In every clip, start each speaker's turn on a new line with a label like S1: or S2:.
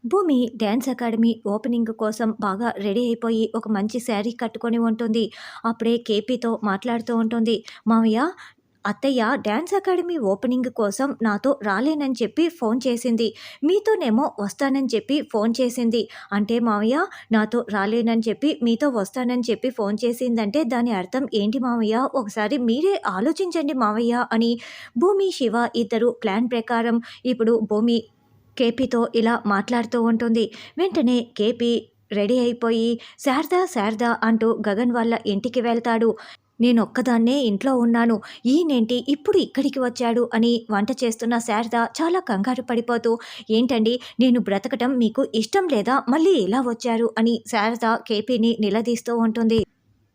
S1: భూమి dance academy opening కోసం బాగా రెడీ అయిపోయి ఒక మంచి శారీ కట్టుకొని ఉంటుంది. అప్పుడే కేపీతో మాట్లాడుతూ ఉంటుంది. మావయ్య, అత్తయ్య డ్యాన్స్ అకాడమీ ఓపెనింగ్ కోసం నాతో రాలేనని చెప్పి ఫోన్ చేసింది. మీతోనేమో వస్తానని చెప్పి ఫోన్ చేసింది. అంటే మావయ్య, నాతో రాలేనని చెప్పి మీతో వస్తానని చెప్పి ఫోన్ చేసిందంటే దాని అర్థం ఏంటి మావయ్య? ఒకసారి మీరే ఆలోచించండి మావయ్య అని భూమి, శివ ఇద్దరు ప్లాన్ ప్రకారం ఇప్పుడు భూమి కేపీతో ఇలా మాట్లాడుతూ ఉంటుంది. వెంటనే కేపీ రెడీ అయిపోయి శారదా శారదా అంటూ గగన్ వాళ్ళ ఇంటికి వెళ్తాడు. నేనొక్కదాన్నే ఇంట్లో ఉన్నాను. ఈయనేంటి ఇప్పుడు ఇక్కడికి వచ్చాడు అని వంట చేస్తున్న శారద చాలా కంగారు పడిపోతూ, ఏంటండి నేను బ్రతకటం మీకు ఇష్టం లేదా? మళ్ళీ ఎలా వచ్చారు అని శారద కేపీని నిలదీస్తూ ఉంటుంది.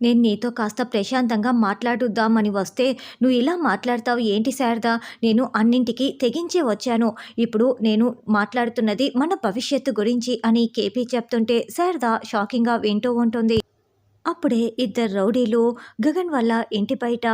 S1: నేను నీతో కాస్త ప్రశాంతంగా మాట్లాడుద్దామని వస్తే నువ్వు ఇలా మాట్లాడతావు ఏంటి శారదా? నేను అన్నింటికి తెగించే వచ్చాను. ఇప్పుడు నేను మాట్లాడుతున్నది మన భవిష్యత్తు గురించి అని కేపీ చెప్తుంటే శారద షాకింగ్గా వింటూ ఉంటుంది. అప్పుడే ఇద్దరు రౌడీలు గగన్ వాళ్ళ ఇంటి బయట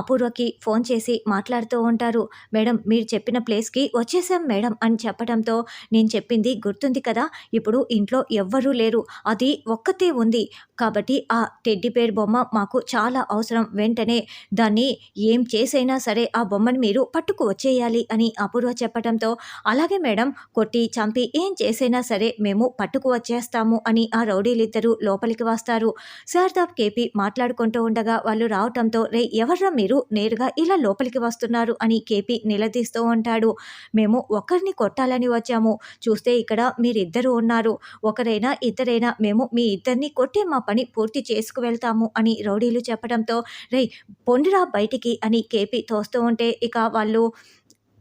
S1: అపూర్వకి ఫోన్ చేసి మాట్లాడుతూ ఉంటారు. మేడం, మీరు చెప్పిన ప్లేస్కి వచ్చేసాం మేడం అని చెప్పడంతో, నేను చెప్పింది గుర్తుంది కదా, ఇప్పుడు ఇంట్లో ఎవ్వరూ లేరు, అది ఒక్కతే ఉంది, కాబట్టి ఆ టెడ్డీ బేర్ బొమ్మ మాకు చాలా అవసరం, వెంటనే దాన్ని ఏం చేసైనా సరే ఆ బొమ్మను మీరు పట్టుకు వచ్చేయాలి అని అపూర్వ చెప్పడంతో, అలాగే మేడం, కొట్టి చంపి ఏం చేసైనా సరే మేము పట్టుకు వచ్చేస్తాము అని ఆ రౌడీలిద్దరూ లోపలికి వస్తారు. శారదాబ్ కేపీ మాట్లాడుకుంటూ ఉండగా వాళ్ళు రావటంతో, రే ఎవర్రా మీరు నేరుగా ఇలా లోపలికి వస్తున్నారు అని కేపీ నిలదీస్తూ ఉంటాడు. మేము ఒకరిని కొట్టాలని వచ్చాము, చూస్తే ఇక్కడ మీరిద్దరు ఉన్నారు, ఒకరైనా ఇద్దరైనా మేము మీ ఇద్దరిని కొట్టే మా పని పూర్తి చేసుకువెళ్తాము అని రౌడీలు చెప్పడంతో, రే పొండిరా బయటికి అని కేపీ తోస్తూ ఉంటే ఇక వాళ్ళు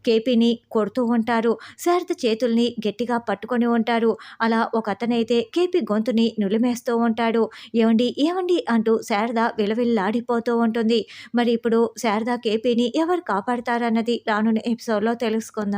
S1: కేపీని కొడుతూ ఉంటారు. శారద చేతుల్ని గట్టిగా పట్టుకొని ఉంటారు. అలా ఒక అతనైతే కేపీ గొంతుని నులిమేస్తూ ఉంటాడు. ఏవండి ఏవండి అంటూ శారద విలవిల్లాడిపోతూ ఉంటుంది. మరి ఇప్పుడు శారద కేపీని ఎవరు కాపాడతారన్నది రానున్న ఎపిసోడ్లో తెలుసుకుందాం.